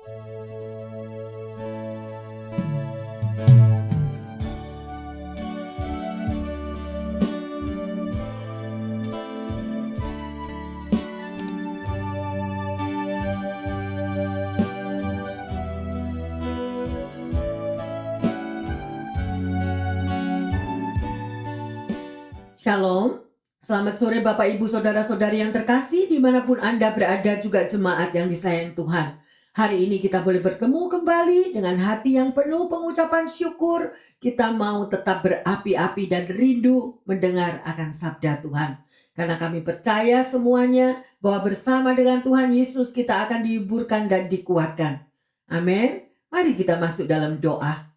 Shalom, selamat sore Bapak Ibu Saudara-saudari yang terkasih dimanapun Anda berada, juga jemaat yang disayang Tuhan. Hari ini kita boleh bertemu kembali dengan hati yang penuh pengucapan syukur. Kita mau tetap berapi-api dan rindu mendengar akan sabda Tuhan. Karena kami percaya semuanya bahwa bersama dengan Tuhan Yesus kita akan dihiburkan dan dikuatkan. Amin. Mari kita masuk dalam doa.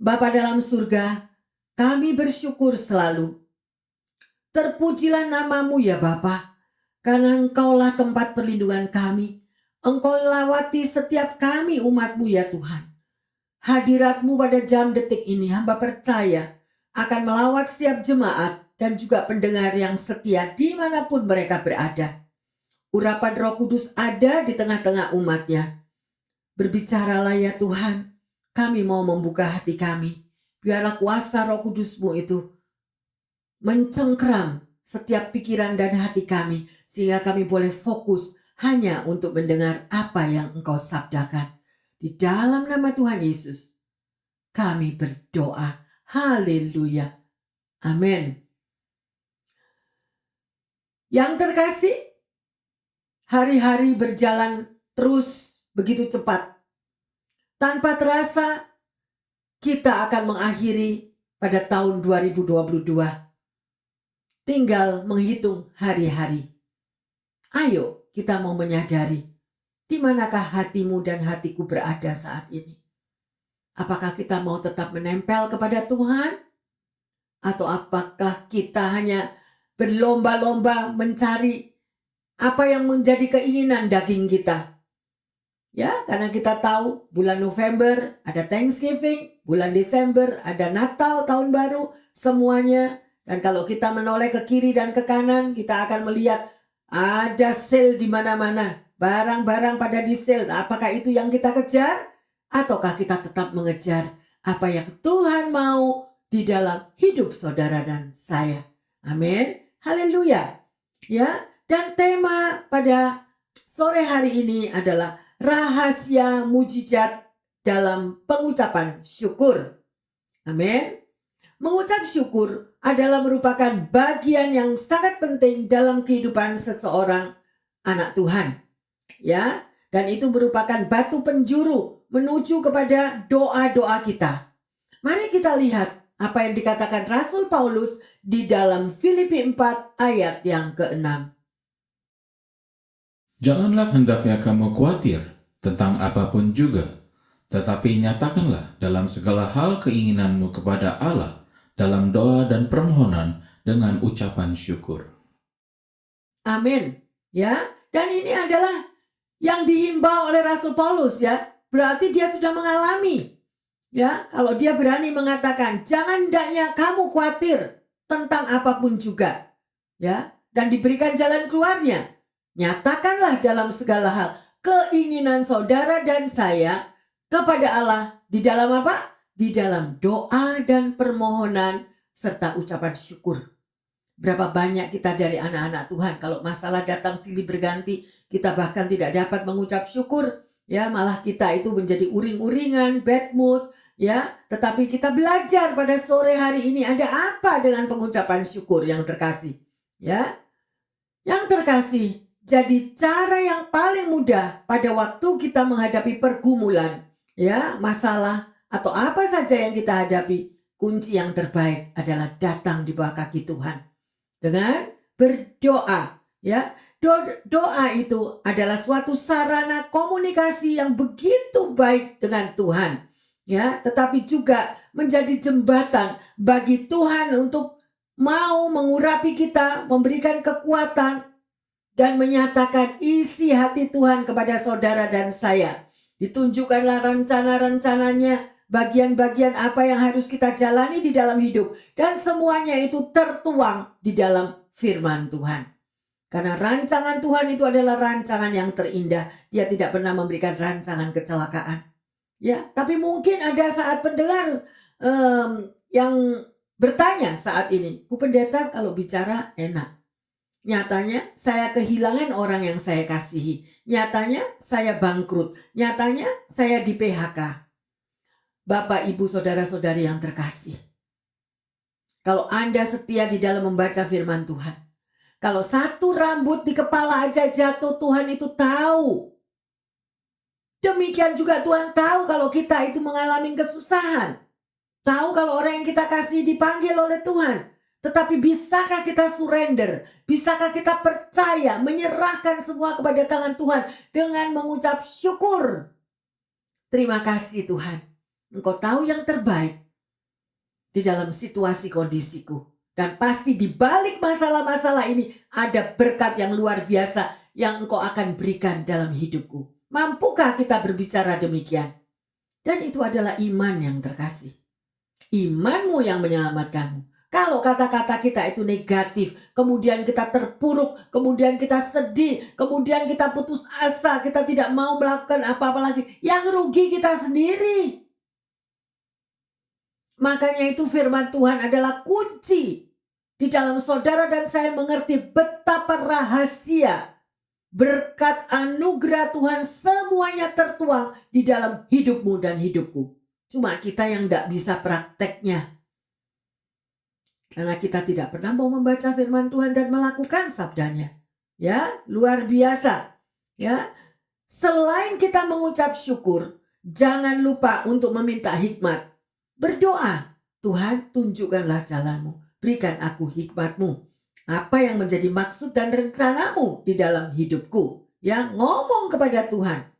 Bapa dalam surga, kami bersyukur selalu. Terpujilah namamu ya Bapa, karena Engkaulah tempat perlindungan kami. Engkau lawati setiap kami umat-Mu ya Tuhan. Hadirat-Mu pada jam detik ini hamba percaya akan melawat setiap jemaat dan juga pendengar yang setia dimanapun mereka berada. Urapan Roh Kudus ada di tengah-tengah umat-Nya. Berbicaralah ya Tuhan, kami mau membuka hati kami. Biarlah kuasa Roh Kudus-Mu itu mencengkeram setiap pikiran dan hati kami, sehingga kami boleh fokus hanya untuk mendengar apa yang Engkau sabdakan. Di dalam nama Tuhan Yesus, kami berdoa. Haleluya. Amin. Yang terkasih, hari-hari berjalan terus begitu cepat. Tanpa terasa, kita akan mengakhiri pada tahun 2022. Tinggal menghitung hari-hari. Ayo kita mau menyadari di manakah hatimu dan hatiku berada saat ini. Apakah kita mau tetap menempel kepada Tuhan? Atau apakah kita hanya berlomba-lomba mencari apa yang menjadi keinginan daging kita? Ya, karena kita tahu bulan November ada Thanksgiving, bulan Desember ada Natal, tahun baru, semuanya. Dan kalau kita menoleh ke kiri dan ke kanan, kita akan melihat ada sale di mana-mana. Barang-barang pada di sale. Apakah itu yang kita kejar? Ataukah kita tetap mengejar apa yang Tuhan mau di dalam hidup saudara dan saya? Amin. Haleluya. Ya, dan tema pada sore hari ini adalah rahasia mujizat dalam pengucapan syukur. Amin. Mengucap syukur adalah merupakan bagian yang sangat penting dalam kehidupan seseorang anak Tuhan. Ya, dan itu merupakan batu penjuru menuju kepada doa-doa kita. Mari kita lihat apa yang dikatakan Rasul Paulus di dalam Filipi 4 ayat yang ke-6. Janganlah hendaknya kamu khawatir tentang apapun juga, tetapi nyatakanlah dalam segala hal keinginanmu kepada Allah dalam doa dan permohonan dengan ucapan syukur. Amin. Ya, dan ini adalah yang dihimbau oleh Rasul Paulus ya. Berarti dia sudah mengalami. Ya, kalau dia berani mengatakan, jangan hendaknya kamu khawatir tentang apapun juga. Ya, dan diberikan jalan keluarnya. Nyatakanlah dalam segala hal keinginan saudara dan saya kepada Allah di dalam apa? Di dalam doa dan permohonan serta ucapan syukur. Berapa banyak kita dari anak-anak Tuhan kalau masalah datang silih berganti, kita bahkan tidak dapat mengucap syukur, ya malah kita itu menjadi uring-uringan, bad mood, ya. Tetapi kita belajar pada sore hari ini ada apa dengan pengucapan syukur yang terkasih, ya. Yang terkasih, jadi cara yang paling mudah pada waktu kita menghadapi pergumulan, ya, masalah atau apa saja yang kita hadapi, kunci yang terbaik adalah datang di bawah kaki Tuhan dengan berdoa, ya. Doa itu adalah suatu sarana komunikasi yang begitu baik dengan Tuhan, ya, tetapi juga menjadi jembatan bagi Tuhan untuk mau mengurapi kita, memberikan kekuatan dan menyatakan isi hati Tuhan kepada saudara dan saya. Ditunjukkanlah rencana-rencananya, bagian-bagian apa yang harus kita jalani di dalam hidup. Dan semuanya itu tertuang di dalam firman Tuhan. Karena rancangan Tuhan itu adalah rancangan yang terindah. Dia tidak pernah memberikan rancangan kecelakaan. Ya, tapi mungkin ada saat pendengar yang bertanya saat ini, Bu Pendeta kalau bicara enak. Nyatanya saya kehilangan orang yang saya kasihi. Nyatanya saya bangkrut. Nyatanya saya di PHK. Bapak, Ibu, Saudara-saudari yang terkasih. Kalau Anda setia di dalam membaca firman Tuhan. Kalau satu rambut di kepala aja jatuh, Tuhan itu tahu. Demikian juga Tuhan tahu kalau kita itu mengalami kesusahan. Tahu kalau orang yang kita kasih dipanggil oleh Tuhan. Tetapi bisakah kita surrender? Bisakah kita percaya, menyerahkan semua kepada tangan Tuhan dengan mengucap syukur? Terima kasih Tuhan. Engkau tahu yang terbaik di dalam situasi kondisiku. Dan pasti di balik masalah-masalah ini ada berkat yang luar biasa yang Engkau akan berikan dalam hidupku. Mampukah kita berbicara demikian? Dan itu adalah iman yang terkasih. Imanmu yang menyelamatkanmu. Kalau kata-kata kita itu negatif, kemudian kita terpuruk, kemudian kita sedih, kemudian kita putus asa, kita tidak mau melakukan apa-apa lagi, yang rugi kita sendiri. Makanya itu firman Tuhan adalah kunci di dalam saudara dan saya mengerti betapa rahasia berkat anugerah Tuhan semuanya tertuang di dalam hidupmu dan hidupku. Cuma kita yang tidak bisa prakteknya. Karena kita tidak pernah mau membaca firman Tuhan dan melakukan sabdanya. Ya, luar biasa. Ya, selain kita mengucap syukur, jangan lupa untuk meminta hikmat. Berdoa, Tuhan tunjukkanlah jalanmu. Berikan aku hikmatmu. Apa yang menjadi maksud dan rencanamu di dalam hidupku. Ya, ngomong kepada Tuhan.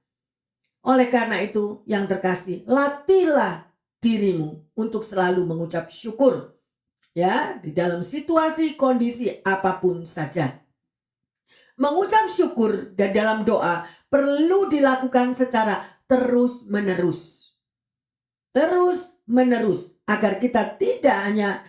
Oleh karena itu, yang terkasih, latihlah dirimu untuk selalu mengucap syukur. Ya, di dalam situasi, kondisi apapun saja. Mengucap syukur dan dalam doa perlu dilakukan secara terus-menerus. Terus-menerus agar kita tidak hanya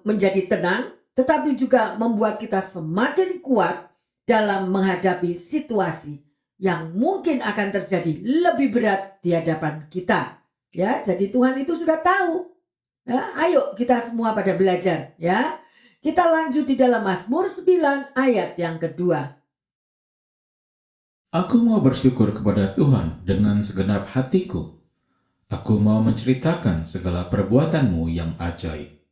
menjadi tenang, tetapi juga membuat kita semakin kuat dalam menghadapi situasi yang mungkin akan terjadi lebih berat di hadapan kita. Ya, jadi Tuhan itu sudah tahu. Ya, ayo kita semua pada belajar ya. Kita lanjut di dalam Mazmur 9 ayat yang kedua. Aku mau bersyukur kepada Tuhan dengan segenap hatiku. Aku mau menceritakan segala perbuatanmu yang ajaib.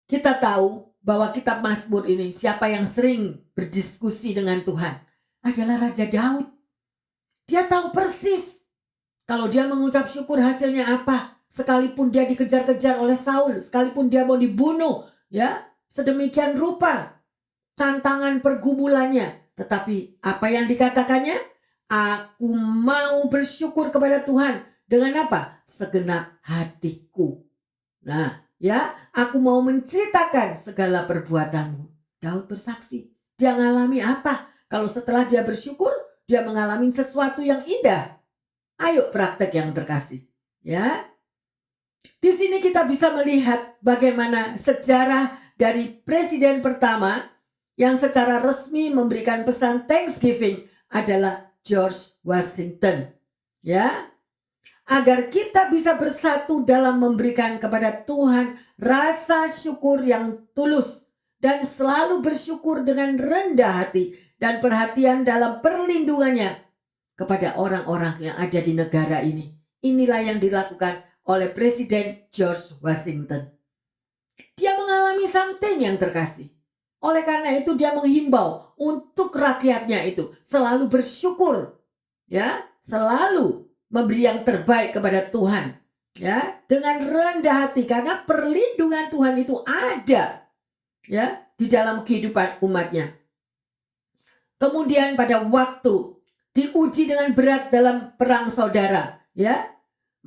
Kita tahu bahwa kitab Mazmur ini siapa yang sering berdiskusi dengan Tuhan adalah Raja Daud. Dia tahu persis kalau dia mengucap syukur hasilnya apa. Sekalipun dia dikejar-kejar oleh Saul, sekalipun dia mau dibunuh, ya, sedemikian rupa tantangan pergumulannya, tetapi apa yang dikatakannya? Aku mau bersyukur kepada Tuhan dengan apa? Segenap hatiku. Nah, ya, aku mau menceritakan segala perbuatanmu. Daud bersaksi. Dia mengalami apa? Kalau setelah dia bersyukur, dia mengalami sesuatu yang indah. Ayo praktek yang terkasih, ya. Di sini kita bisa melihat bagaimana sejarah dari presiden pertama yang secara resmi memberikan pesan Thanksgiving adalah George Washington. Ya, agar kita bisa bersatu dalam memberikan kepada Tuhan rasa syukur yang tulus dan selalu bersyukur dengan rendah hati dan perhatian dalam perlindungannya kepada orang-orang yang ada di negara ini. Inilah yang dilakukan oleh Presiden George Washington. Dia mengalami something yang terkasih. Oleh karena itu dia menghimbau untuk rakyatnya itu selalu bersyukur, ya, selalu memberi yang terbaik kepada Tuhan, ya, dengan rendah hati karena perlindungan Tuhan itu ada, ya, di dalam kehidupan umatnya. Kemudian pada waktu diuji dengan berat dalam perang saudara, ya,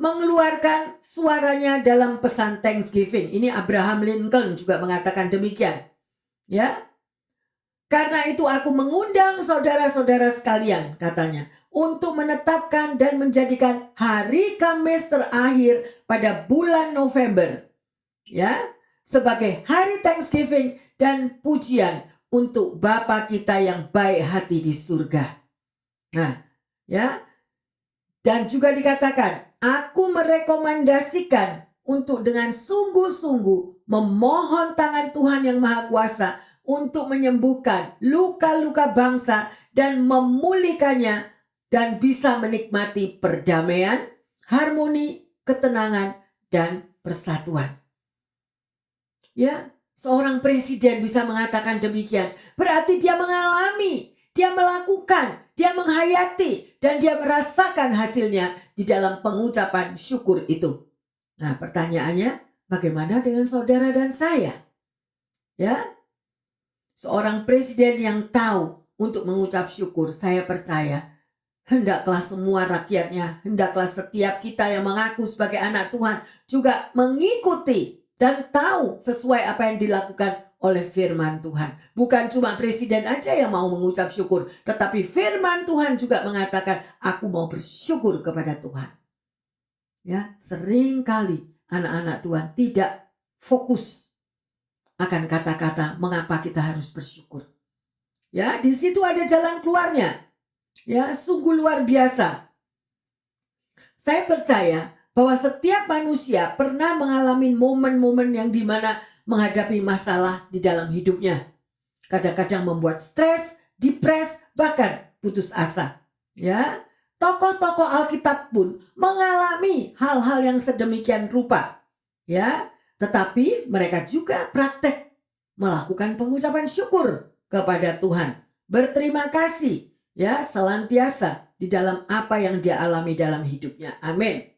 mengeluarkan suaranya dalam pesan Thanksgiving. Ini Abraham Lincoln juga mengatakan demikian. Ya. Karena itu aku mengundang saudara-saudara sekalian, katanya, untuk menetapkan dan menjadikan hari Kamis terakhir pada bulan November, ya, sebagai hari Thanksgiving dan pujian untuk Bapa kita yang baik hati di surga. Nah, ya. Dan juga dikatakan, aku merekomendasikan untuk dengan sungguh-sungguh memohon tangan Tuhan yang Maha Kuasa untuk menyembuhkan luka-luka bangsa dan memulihkannya dan bisa menikmati perdamaian, harmoni, ketenangan, dan persatuan. Ya, seorang presiden bisa mengatakan demikian. Berarti dia mengalami, dia melakukan, dia menghayati, dan dia merasakan hasilnya di dalam pengucapan syukur itu. Nah, pertanyaannya, bagaimana dengan saudara dan saya? Ya, seorang presiden yang tahu untuk mengucap syukur, saya percaya, hendaklah semua rakyatnya, hendaklah setiap kita yang mengaku sebagai anak Tuhan juga mengikuti dan tahu sesuai apa yang dilakukan oleh firman Tuhan. Bukan cuma presiden aja yang mau mengucap syukur, tetapi firman Tuhan juga mengatakan, aku mau bersyukur kepada Tuhan. Ya, seringkali anak-anak Tuhan tidak fokus akan kata-kata mengapa kita harus bersyukur. Ya, di situ ada jalan keluarnya. Ya, sungguh luar biasa. Saya percaya bahwa setiap manusia pernah mengalami momen-momen yang dimana menghadapi masalah di dalam hidupnya. Kadang-kadang membuat stres, depres, bahkan putus asa. Ya, tokoh-tokoh Alkitab pun mengalami hal-hal yang sedemikian rupa. Ya, tetapi mereka juga praktek melakukan pengucapan syukur kepada Tuhan. Berterima kasih, ya, senantiasa di dalam apa yang dia alami dalam hidupnya. Amin.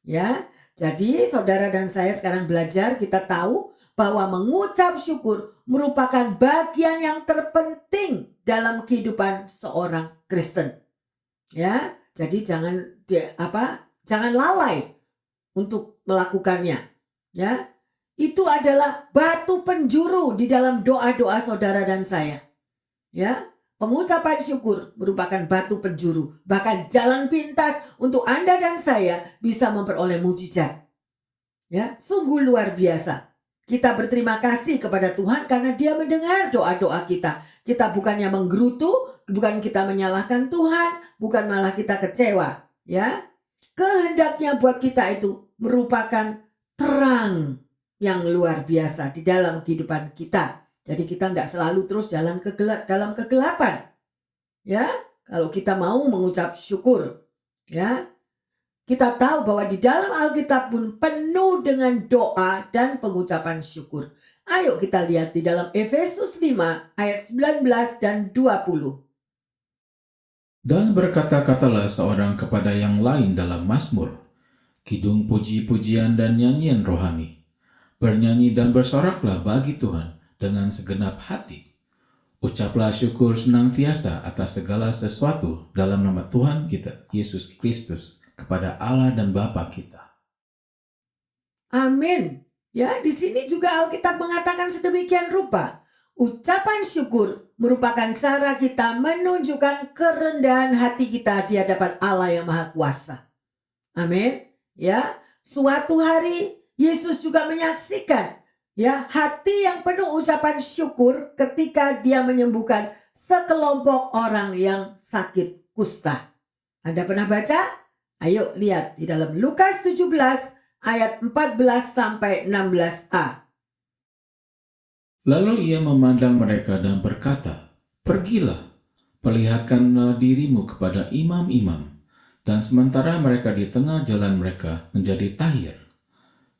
Ya, jadi saudara dan saya sekarang belajar, kita tahu bahwa mengucap syukur merupakan bagian yang terpenting dalam kehidupan seorang Kristen. Ya, jadi jangan lalai untuk melakukannya. Ya, itu adalah batu penjuru di dalam doa-doa saudara dan saya. Ya, pengucapan syukur merupakan batu penjuru, bahkan jalan pintas untuk Anda dan saya bisa memperoleh mujizat. Ya, sungguh luar biasa. Kita berterima kasih kepada Tuhan karena Dia mendengar doa-doa kita. Kita bukannya menggerutu, bukan kita menyalahkan Tuhan, bukan malah kita kecewa. Ya, kehendaknya buat kita itu merupakan terang yang luar biasa di dalam kehidupan kita. Jadi kita tidak selalu terus jalan dalam kegelapan. Ya, kalau kita mau mengucap syukur, ya, kita tahu bahwa di dalam Alkitab pun penuh dengan doa dan pengucapan syukur. Ayo kita lihat di dalam Efesus 5 ayat 19 dan 20. Dan berkata-katalah seorang kepada yang lain dalam Mazmur, kidung puji-pujian dan nyanyian rohani. Bernyanyi dan bersoraklah bagi Tuhan dengan segenap hati. Ucaplah syukur senantiasa atas segala sesuatu dalam nama Tuhan kita, Yesus Kristus, kepada Allah dan Bapa kita. Amin. Ya, di sini juga Alkitab mengatakan sedemikian rupa. Ucapan syukur merupakan cara kita menunjukkan kerendahan hati kita di hadapan Allah yang Maha Kuasa. Amin. Ya, suatu hari Yesus juga menyaksikan, ya, hati yang penuh ucapan syukur ketika Dia menyembuhkan sekelompok orang yang sakit kusta. Anda pernah baca? Ayo lihat di dalam Lukas 17 ayat 14 sampai 16a. Lalu ia memandang mereka dan berkata, pergilah, perlihatkanlah dirimu kepada imam-imam. Dan sementara mereka di tengah jalan mereka menjadi tahir.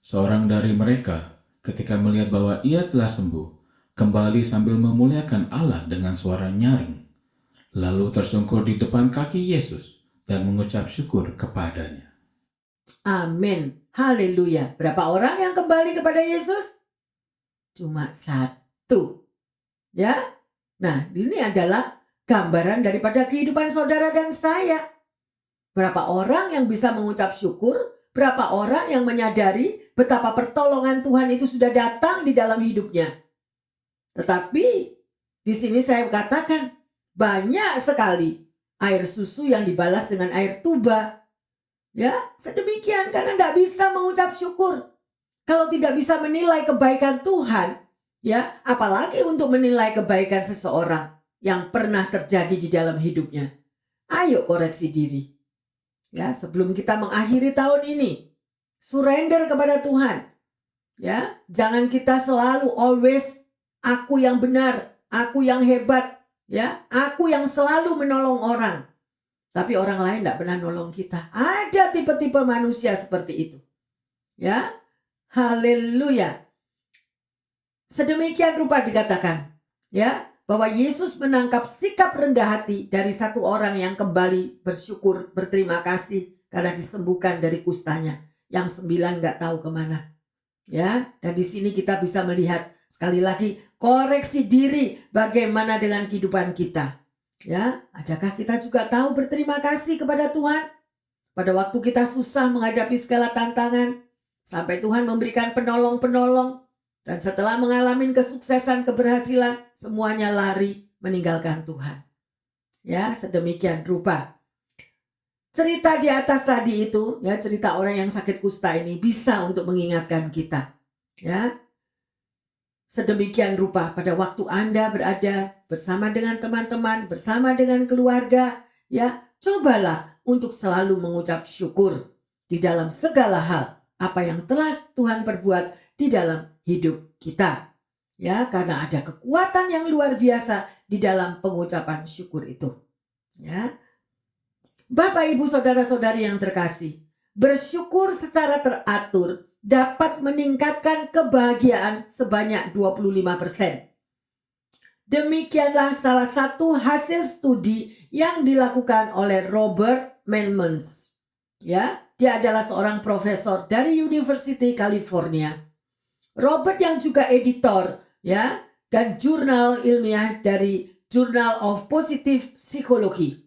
Seorang dari mereka, ketika melihat bahwa ia telah sembuh, kembali sambil memuliakan Allah dengan suara nyaring. Lalu tersungkur di depan kaki Yesus dan mengucap syukur kepadanya. Amin. Haleluya. Berapa orang yang kembali kepada Yesus? Cuma satu. Ya. Nah, ini adalah gambaran daripada kehidupan saudara dan saya. Berapa orang yang bisa mengucap syukur? Berapa orang yang menyadari betapa pertolongan Tuhan itu sudah datang di dalam hidupnya? Tetapi di sini saya katakan banyak sekali air susu yang dibalas dengan air tuba. Ya, sedemikian karena tidak bisa mengucap syukur. Kalau tidak bisa menilai kebaikan Tuhan, Ya, apalagi untuk menilai kebaikan seseorang yang pernah terjadi di dalam hidupnya. Ayo koreksi diri. Ya, sebelum kita mengakhiri tahun ini, surrender kepada Tuhan. Ya, jangan kita selalu always aku yang benar, aku yang hebat, ya, aku yang selalu menolong orang. Tapi orang lain tidak pernah nolong kita. Ada tipe-tipe manusia seperti itu. Ya, haleluya. Sedemikian rupa dikatakan, ya, bahwa Yesus menangkap sikap rendah hati dari satu orang yang kembali bersyukur, berterima kasih karena disembuhkan dari kustanya. Yang 9 nggak tahu kemana. Ya, dan di sini kita bisa melihat sekali lagi koreksi diri bagaimana dengan kehidupan kita. Ya, adakah kita juga tahu berterima kasih kepada Tuhan pada waktu kita susah menghadapi segala tantangan sampai Tuhan memberikan penolong-penolong dan setelah mengalami kesuksesan, keberhasilan, semuanya lari meninggalkan Tuhan. Ya, sedemikian rupa. Cerita di atas tadi itu, ya, cerita orang yang sakit kusta ini bisa untuk mengingatkan kita. Ya, sedemikian rupa pada waktu Anda berada bersama dengan teman-teman, bersama dengan keluarga, ya, cobalah untuk selalu mengucap syukur di dalam segala hal apa yang telah Tuhan perbuat di dalam hidup kita. Ya, karena ada kekuatan yang luar biasa di dalam pengucapan syukur itu. Ya. Bapak, Ibu, saudara-saudari yang terkasih, bersyukur secara teratur dapat meningkatkan kebahagiaan sebanyak 25%. Demikianlah salah satu hasil studi yang dilakukan oleh Robert Manmans. Ya, dia adalah seorang profesor dari University California. Robert yang juga editor, ya, dan jurnal ilmiah dari Journal of Positive Psychology.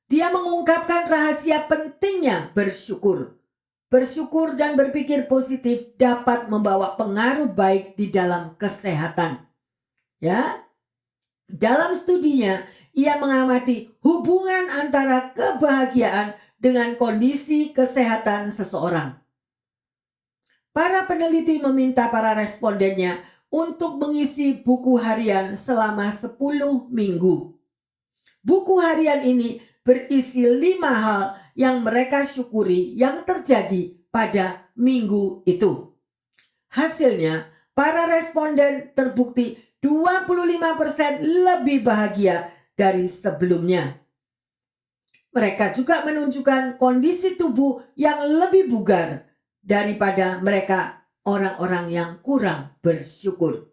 Dia mengungkapkan rahasia pentingnya bersyukur. Bersyukur dan berpikir positif dapat membawa pengaruh baik di dalam kesehatan. Ya. Dalam studinya, ia mengamati hubungan antara kebahagiaan dengan kondisi kesehatan seseorang. Para peneliti meminta para respondennya untuk mengisi buku harian selama 10 minggu. Buku harian ini berisi 5 hal yang mereka syukuri yang terjadi pada minggu itu. Hasilnya, para responden terbukti 25% lebih bahagia dari sebelumnya. Mereka juga menunjukkan kondisi tubuh yang lebih bugar daripada mereka orang-orang yang kurang bersyukur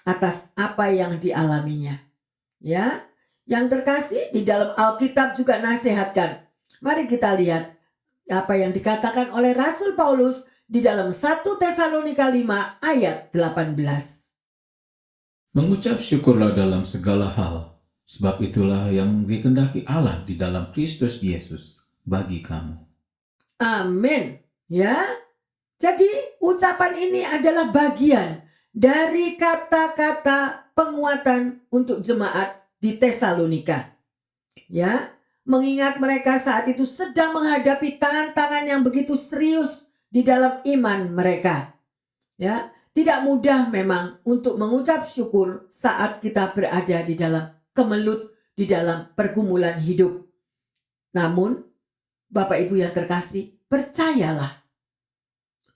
atas apa yang dialaminya. Ya, yang terkasih di dalam Alkitab juga nasihatkan. Mari kita lihat apa yang dikatakan oleh Rasul Paulus di dalam 1 Tesalonika 5 ayat 18. Mengucap syukurlah dalam segala hal, sebab itulah yang dikehendaki Allah di dalam Kristus Yesus bagi kamu. Amin. Ya, jadi ucapan ini adalah bagian dari kata-kata penguatan untuk jemaat di Tesalonika. Ya, mengingat mereka saat itu sedang menghadapi tantangan yang begitu serius di dalam iman mereka. Ya, tidak mudah memang untuk mengucap syukur saat kita berada di dalam kemelut, di dalam pergumulan hidup. Namun, Bapak Ibu yang terkasih, percayalah.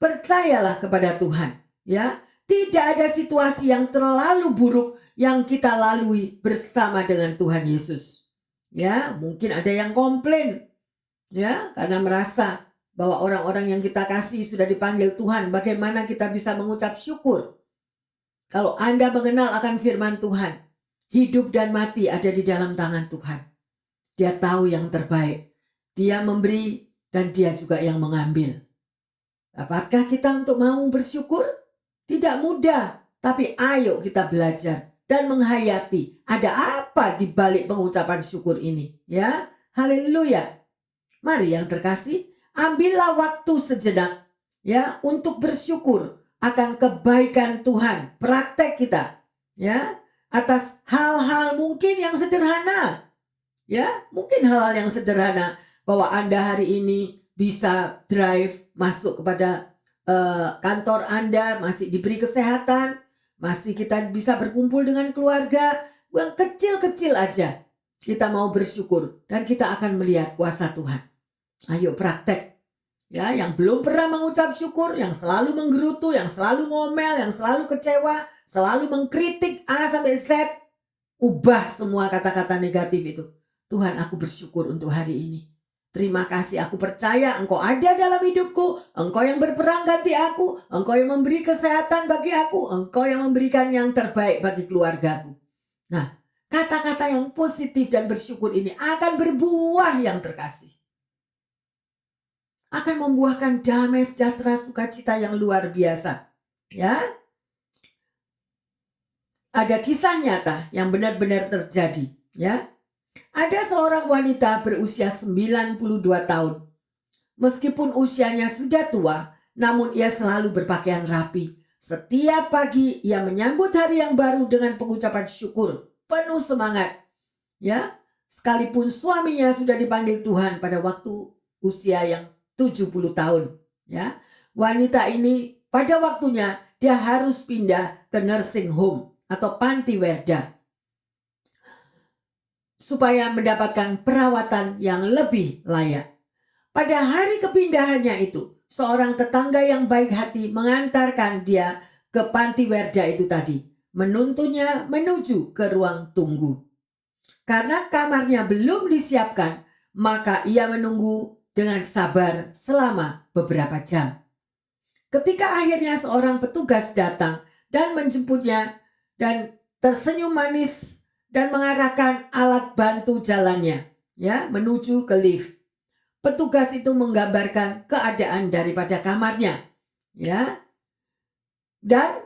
Percayalah kepada Tuhan, ya. Tidak ada situasi yang terlalu buruk yang kita lalui bersama dengan Tuhan Yesus. Ya, mungkin ada yang komplain, ya, karena merasa bahwa orang-orang yang kita kasih sudah dipanggil Tuhan. Bagaimana kita bisa mengucap syukur? Kalau Anda mengenal akan firman Tuhan, hidup dan mati ada di dalam tangan Tuhan. Dia tahu yang terbaik. Dia memberi dan dia juga yang mengambil. Dapatkah kita untuk mau bersyukur? Tidak mudah, tapi ayo kita belajar dan menghayati ada apa di balik pengucapan syukur ini. Ya, haleluya. Mari yang terkasih, ambillah waktu sejenak ya untuk bersyukur akan kebaikan Tuhan. Praktek kita ya atas hal-hal mungkin yang sederhana. Ya, mungkin hal-hal yang sederhana bahwa Anda hari ini bisa drive masuk kepada kantor Anda masih diberi kesehatan, masih kita bisa berkumpul dengan keluarga, yang kecil-kecil aja kita mau bersyukur dan kita akan melihat kuasa Tuhan. Ayo praktek. Ya, yang belum pernah mengucap syukur, yang selalu menggerutu, yang selalu ngomel, yang selalu kecewa, selalu mengkritik A sampai Z, ubah semua kata-kata negatif itu. Tuhan, aku bersyukur untuk hari ini. Terima kasih, aku percaya Engkau ada dalam hidupku, Engkau yang berperang ganti aku, Engkau yang memberi kesehatan bagi aku, Engkau yang memberikan yang terbaik bagi keluargaku. Nah, kata-kata yang positif dan bersyukur ini akan berbuah yang terkasih. Akan membuahkan damai, sejahtera, sukacita yang luar biasa. Ya, ada kisah nyata yang benar-benar terjadi. Ya, ada seorang wanita berusia 92 tahun. Meskipun usianya sudah tua, namun ia selalu berpakaian rapi. Setiap pagi ia menyambut hari yang baru dengan pengucapan syukur, penuh semangat. Ya, sekalipun suaminya sudah dipanggil Tuhan pada waktu usia yang 70 tahun. Ya, wanita ini pada waktunya dia harus pindah ke nursing home atau panti werda supaya mendapatkan perawatan yang lebih layak. Pada hari kepindahannya itu, seorang tetangga yang baik hati mengantarkan dia ke panti werda itu tadi, menuntunnya menuju ke ruang tunggu. Karena kamarnya belum disiapkan, maka ia menunggu dengan sabar selama beberapa jam. Ketika akhirnya seorang petugas datang dan menjemputnya dan tersenyum manis dan mengarahkan alat bantu jalannya, ya, menuju ke lift. Petugas itu menggambarkan keadaan daripada kamarnya, ya. Dan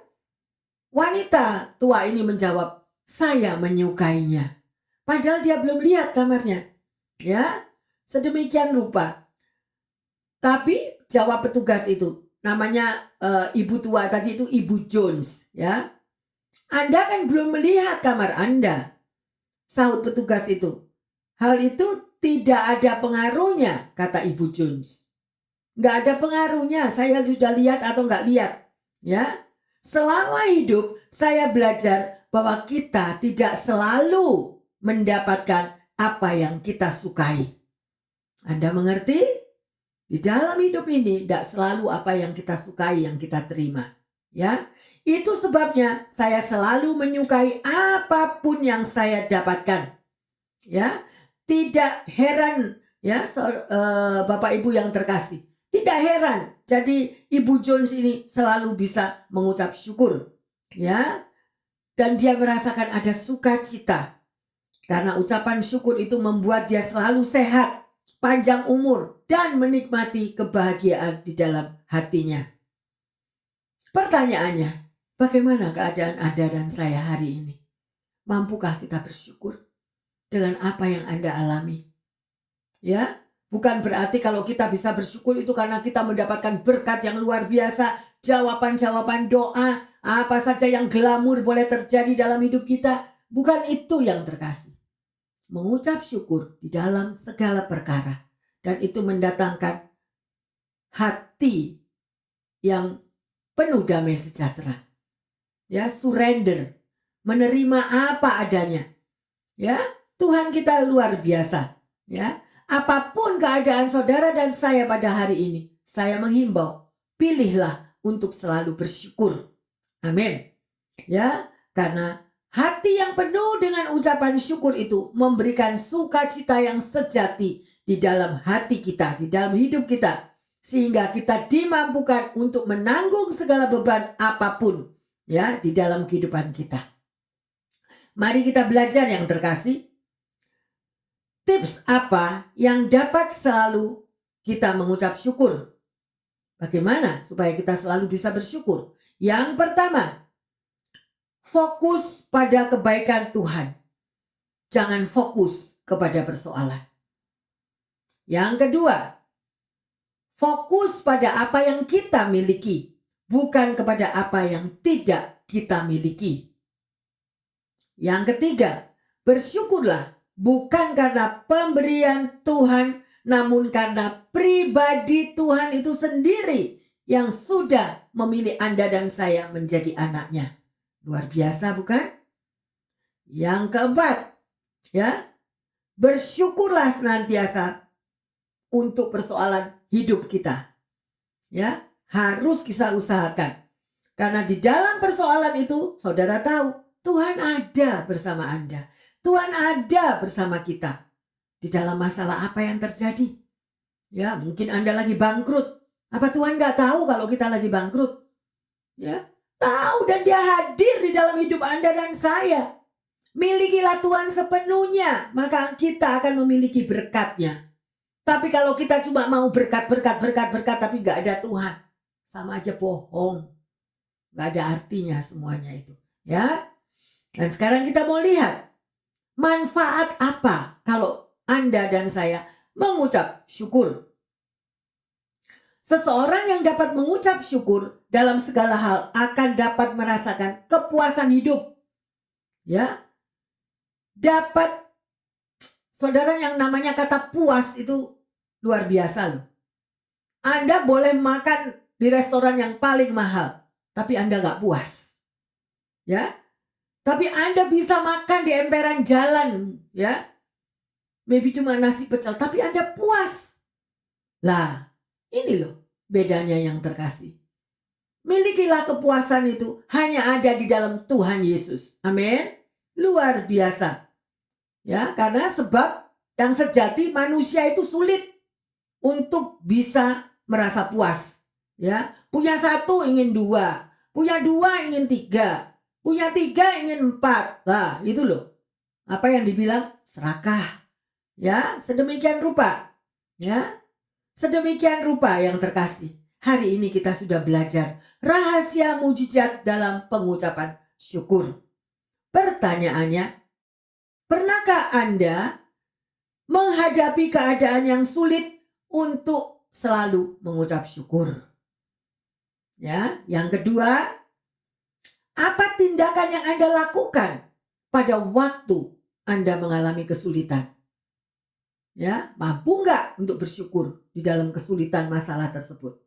wanita tua ini menjawab, "Saya menyukainya." Padahal dia belum lihat kamarnya, ya. Sedemikian rupa. Tapi jawab petugas itu, namanya ibu tua tadi itu Ibu Jones, ya. Anda kan belum melihat kamar Anda, sahut petugas itu. Hal itu tidak ada pengaruhnya, kata Ibu Jones. Nggak ada pengaruhnya, saya sudah lihat atau nggak lihat. Ya, selama hidup saya belajar bahwa kita tidak selalu mendapatkan apa yang kita sukai. Anda mengerti? Di dalam hidup ini tidak selalu apa yang kita sukai yang kita terima. Ya, itu sebabnya saya selalu menyukai apapun yang saya dapatkan. Ya, tidak heran ya Bapak Ibu yang terkasih. Tidak heran. Jadi Ibu Jones ini selalu bisa mengucap syukur. Ya. Dan dia merasakan ada sukacita. Karena ucapan syukur itu membuat dia selalu sehat, panjang umur, dan menikmati kebahagiaan di dalam hatinya. Pertanyaannya, bagaimana keadaan Anda dan saya hari ini? Mampukah kita bersyukur dengan apa yang Anda alami? Ya, bukan berarti kalau kita bisa bersyukur itu karena kita mendapatkan berkat yang luar biasa, jawaban-jawaban doa, apa saja yang glamur boleh terjadi dalam hidup kita. Bukan itu yang terkasih. Mengucap syukur di dalam segala perkara. Dan itu mendatangkan hati yang penuh damai sejahtera. Ya, surrender. Menerima apa adanya. Ya, Tuhan kita luar biasa. Ya, apapun keadaan saudara dan saya pada hari ini, saya menghimbau, pilihlah untuk selalu bersyukur. Amin. Ya, karena hati yang penuh dengan ucapan syukur itu memberikan sukacita yang sejati di dalam hati kita, di dalam hidup kita. Sehingga kita dimampukan untuk menanggung segala beban apapun ya di dalam kehidupan kita. Mari kita belajar yang terkasih. Tips apa yang dapat selalu kita mengucap syukur? Bagaimana supaya kita selalu bisa bersyukur? Yang pertama, fokus pada kebaikan Tuhan. Jangan fokus kepada persoalan. Yang kedua, fokus pada apa yang kita miliki, bukan kepada apa yang tidak kita miliki. Yang ketiga, bersyukurlah bukan karena pemberian Tuhan, namun karena pribadi Tuhan itu sendiri yang sudah memilih Anda dan saya menjadi anaknya. Luar biasa bukan? Yang keempat, ya, bersyukurlah senantiasa untuk persoalan hidup kita. Ya, harus kita usahakan. Karena di dalam persoalan itu, saudara tahu, Tuhan ada bersama Anda. Tuhan ada bersama kita. Di dalam masalah apa yang terjadi. Ya, mungkin Anda lagi bangkrut. Apa Tuhan nggak tahu kalau kita lagi bangkrut? Ya, tahu, dan Dia hadir di dalam hidup Anda dan saya. Milikilah Tuhan sepenuhnya, maka kita akan memiliki berkat-Nya. Tapi kalau kita cuma mau berkat, tapi nggak ada Tuhan, sama aja bohong. Nggak ada artinya semuanya itu. Ya. Dan sekarang kita mau lihat manfaat apa kalau Anda dan saya mengucap syukur. Seseorang yang dapat mengucap syukur dalam segala hal akan dapat merasakan kepuasan hidup. Ya. Dapat, saudara, yang namanya kata puas itu luar biasa loh. Anda boleh makan di restoran yang paling mahal, tapi Anda nggak puas. Ya. Tapi Anda bisa makan di emperan jalan, ya. Maybe cuma nasi pecel, tapi Anda puas. Lah, ini loh bedanya yang terkasih. Milikilah kepuasan itu hanya ada di dalam Tuhan Yesus. Amin. Luar biasa. Ya, karena sebab yang sejati manusia itu sulit untuk bisa merasa puas. Ya, punya satu ingin dua, punya dua ingin tiga, punya tiga ingin empat. Nah, itu loh. Apa yang dibilang serakah. Ya, sedemikian rupa. Ya, sedemikian rupa yang terkasih. Hari ini kita sudah belajar rahasia mujizat dalam pengucapan syukur. Pertanyaannya, pernahkah Anda menghadapi keadaan yang sulit untuk selalu mengucap syukur? Ya, yang kedua, apa tindakan yang Anda lakukan pada waktu Anda mengalami kesulitan? Ya, mampu nggak untuk bersyukur di dalam kesulitan masalah tersebut?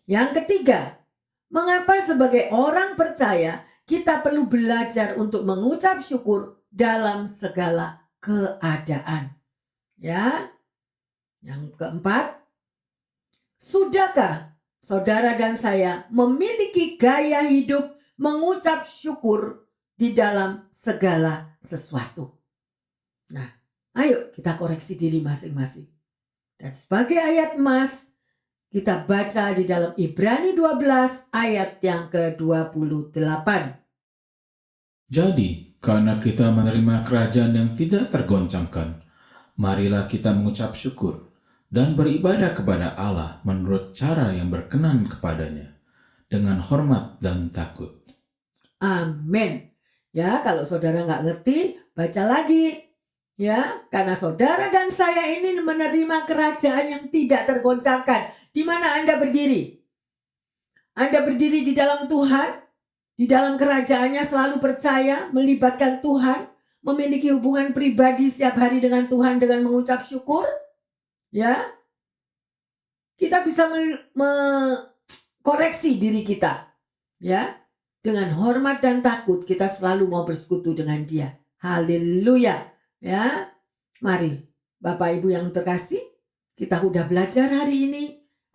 Yang ketiga, mengapa sebagai orang percaya kita perlu belajar untuk mengucap syukur dalam segala keadaan? Ya. Yang keempat, sudahkah saudara dan saya memiliki gaya hidup mengucap syukur di dalam segala sesuatu? Nah, ayo kita koreksi diri masing-masing. Dan sebagai ayat emas, kita baca di dalam Ibrani 12 ayat yang ke-28. Jadi, karena kita menerima kerajaan yang tidak tergoncangkan, marilah kita mengucap syukur dan beribadah kepada Allah menurut cara yang berkenan kepadanya, dengan hormat dan takut. Amin. Ya, kalau saudara nggak ngerti, baca lagi. Ya, karena saudara dan saya ini menerima kerajaan yang tidak tergoncangkan. Di mana Anda berdiri? Anda berdiri di dalam Tuhan, di dalam kerajaannya, selalu percaya, melibatkan Tuhan, memiliki hubungan pribadi setiap hari dengan Tuhan dengan mengucap syukur. Ya, kita bisa koreksi diri kita. Ya, dengan hormat dan takut kita selalu mau bersekutu dengan Dia. Haleluya. Ya, mari Bapak Ibu yang terkasih, kita udah belajar hari ini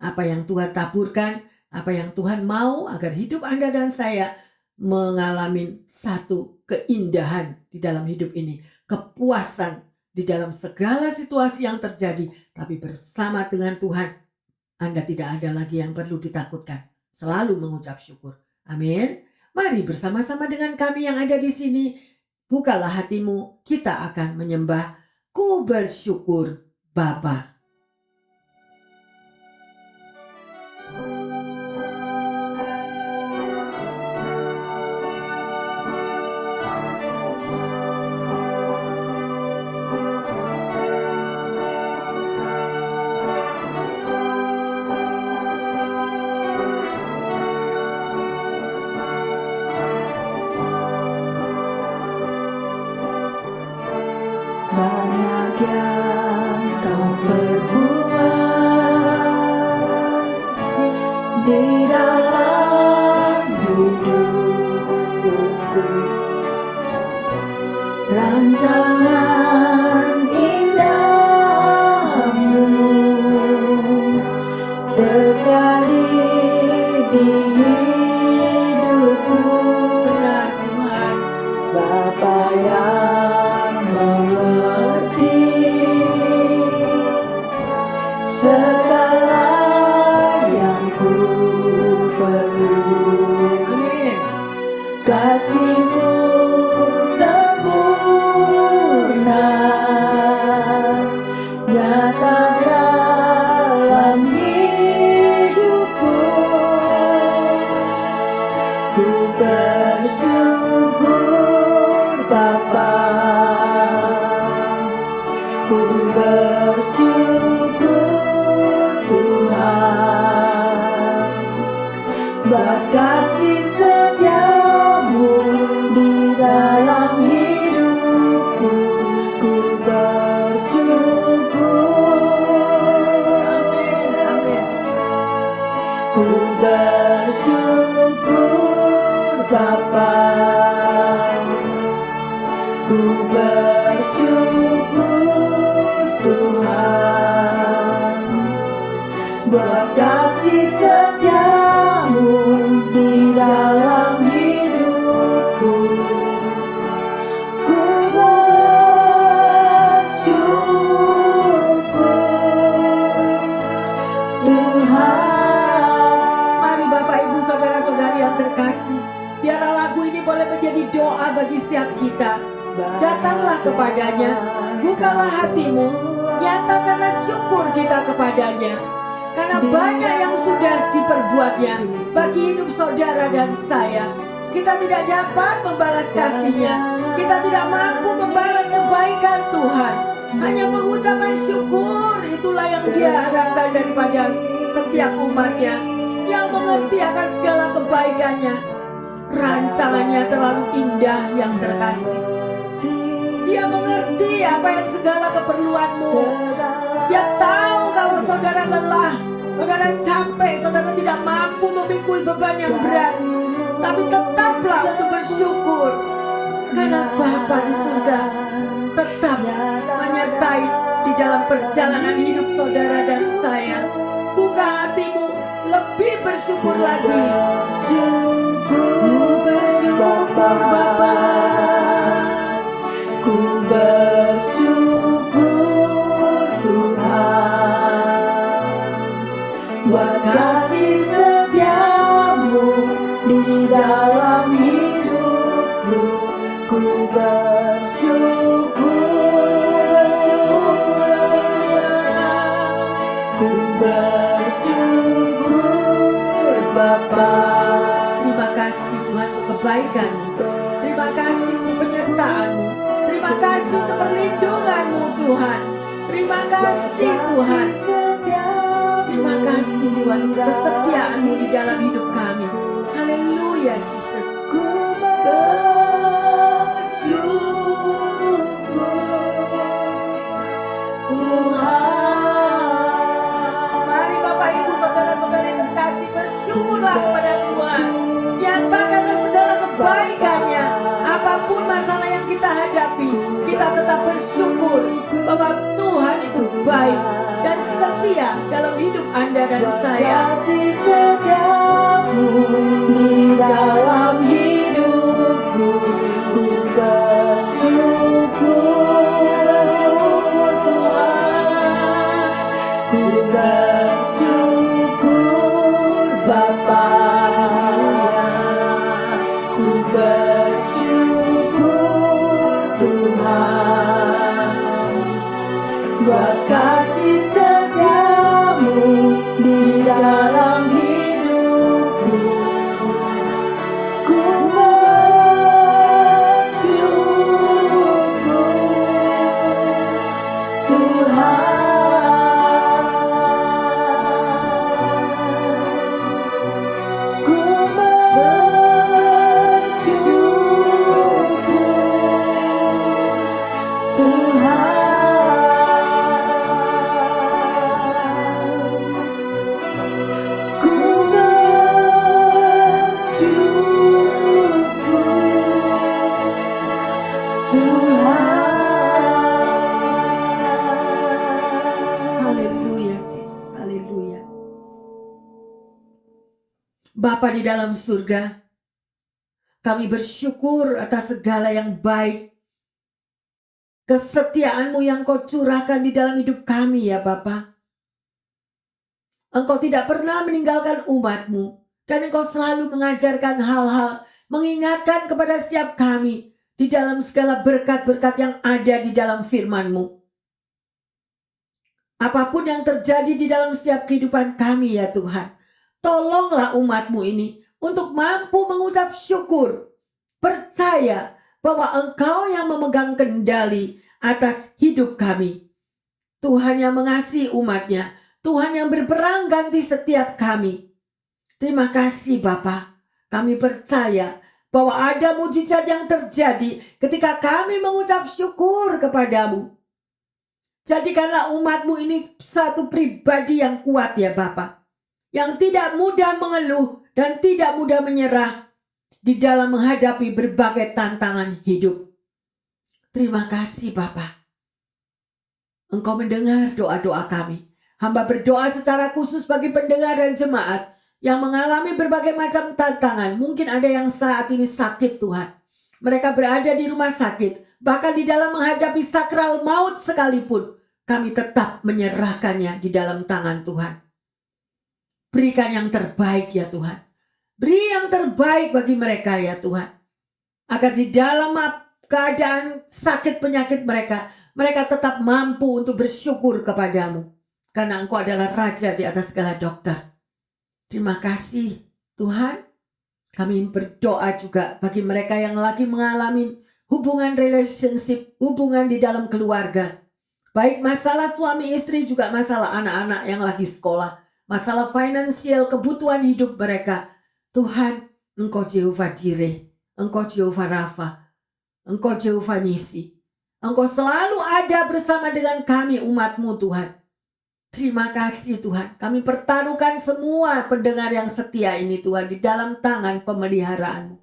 apa yang Tuhan taburkan, apa yang Tuhan mau agar hidup Anda dan saya mengalami satu keindahan di dalam hidup ini, kepuasan di dalam segala situasi yang terjadi, tapi bersama dengan Tuhan Anda tidak ada lagi yang perlu ditakutkan, selalu mengucap syukur. Amin. Mari bersama-sama dengan kami yang ada di sini, bukalah hatimu, kita akan menyembah. Ku bersyukur Bapa. Banyak yang kau beri. Bapa, ku bersyukur Tuhan buat kasih setiamu di dalam hidupku. Ku bersyukur Tuhan. Mari Bapak Ibu saudara-saudari yang terkasih, biarlah lagu ini boleh menjadi doa bagi setiap kita. Datanglah kepadanya, bukalah hatimu, nyatakanlah syukur kita kepadanya. Karena banyak yang sudah diperbuatnya bagi hidup saudara dan saya. Kita tidak dapat membalas kasihnya, kita tidak mampu membalas kebaikan Tuhan. Hanya mengucapkan syukur, itulah yang Dia harapkan daripada setiap umatnya yang mengerti akan segala kebaikannya. Rancangannya terlalu indah yang terkasih. Dia mengerti apa yang segala keperluanmu. Dia tahu kalau saudara lelah, saudara capek, saudara tidak mampu memikul beban yang berat. Tapi tetaplah untuk bersyukur, karena Bapa di surga tetap menyertai di dalam perjalanan hidup saudara dan saya. Buka hatimu, lebih bersyukur lagi. Ku bersyukur Bapa, ku bersyukur Tuhan buat kasih setiamu di dalam hidupku. Ku bersyukur ku bersyukur Bapa. Terima kasih Tuhan untuk kebaikan. Terima kasih untuk penyertaan-Mu. Terima kasih untuk perlindungan-Mu Tuhan. Terima kasih Tuhan. Terima kasih Tuhan untuk kesetiaan-Mu di dalam hidup kami. Haleluya Jesus. Bersyukur Tuhan. Mari Bapak Ibu saudara-saudari terkasih, bersyukurlah kepada Tuhan. Nyatakanlah segala kebaikannya. Apapun masalah yang kita hadapi, kita tetap bersyukur bahwa Tuhan itu baik dan setia dalam hidup Anda dan saya. Setiamu di dalam hidupku, ku bersyukur Tuhan, ku bersyukur Bapa, ku bersyukur Tuhan buat kasih setiamu di dalam hidupku. Ku bersyukur Tuhan, ku bersyukur Tuhan. Haleluya Jesus, haleluya. Bapa di dalam surga, kami bersyukur atas segala yang baik, kesetiaan-Mu yang Kau curahkan di dalam hidup kami ya Bapa. Engkau tidak pernah meninggalkan umat-Mu, dan Engkau selalu mengajarkan hal-hal, mengingatkan kepada setiap kami di dalam segala berkat-berkat yang ada di dalam firman-Mu. Apapun yang terjadi di dalam setiap kehidupan kami ya Tuhan, tolonglah umat-Mu ini untuk mampu mengucap syukur, percaya bahwa Engkau yang memegang kendali atas hidup kami. Tuhan yang mengasihi umat-Nya, Tuhan yang berperang ganti setiap kami. Terima kasih Bapa, kami percaya bahwa ada mujizat yang terjadi ketika kami mengucap syukur kepadamu. Jadikanlah umat-Mu ini satu pribadi yang kuat ya Bapa, yang tidak mudah mengeluh dan tidak mudah menyerah, di dalam menghadapi berbagai tantangan hidup. Terima kasih Bapa. Engkau mendengar doa-doa kami. Hamba berdoa secara khusus bagi pendengar dan jemaat yang mengalami berbagai macam tantangan. Mungkin ada yang saat ini sakit Tuhan. Mereka berada di rumah sakit. Bahkan di dalam menghadapi sakral maut sekalipun, kami tetap menyerahkannya di dalam tangan Tuhan. Berikan yang terbaik ya Tuhan. Beri yang terbaik bagi mereka ya Tuhan. Agar di dalam keadaan sakit penyakit mereka tetap mampu untuk bersyukur kepadamu. Karena Engkau adalah Raja di atas segala dokter. Terima kasih Tuhan. Kami berdoa juga bagi mereka yang lagi mengalami hubungan relationship, hubungan di dalam keluarga. Baik masalah suami istri, juga masalah anak-anak yang lagi sekolah. Masalah finansial, kebutuhan hidup mereka. Tuhan, Engkau Jehovah Jireh, Engkau Jehovah Rafa, Engkau Jehovah Nisi. Engkau selalu ada bersama dengan kami umat-Mu Tuhan. Terima kasih Tuhan. Kami pertaruhkan semua pendengar yang setia ini Tuhan di dalam tangan pemeliharaan-Mu.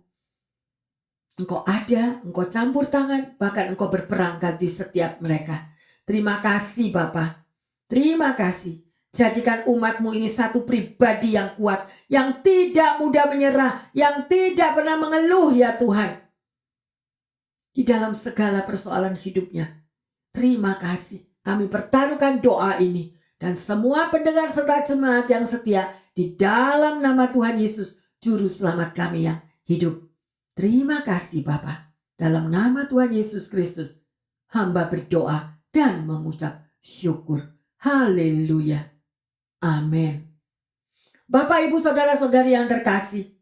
Engkau ada, Engkau campur tangan, bahkan Engkau berperang ganti setiap mereka. Terima kasih Bapa. Terima kasih. Jadikan umat-Mu ini satu pribadi yang kuat, yang tidak mudah menyerah, yang tidak pernah mengeluh ya Tuhan. Di dalam segala persoalan hidupnya. Terima kasih. Kami pertaruhkan doa ini. Dan semua pendengar serta jemaat yang setia di dalam nama Tuhan Yesus, Juru Selamat kami yang hidup. Terima kasih Bapa. Dalam nama Tuhan Yesus Kristus, hamba berdoa dan mengucap syukur. Haleluya. Amin. Bapak, Ibu, Saudara-saudari yang terkasih,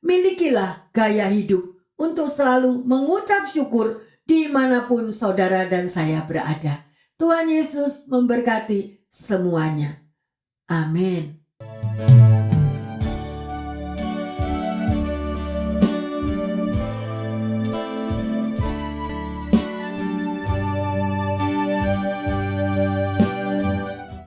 milikilah gaya hidup untuk selalu mengucap syukur dimanapun saudara dan saya berada. Tuhan Yesus memberkati semuanya. Amin.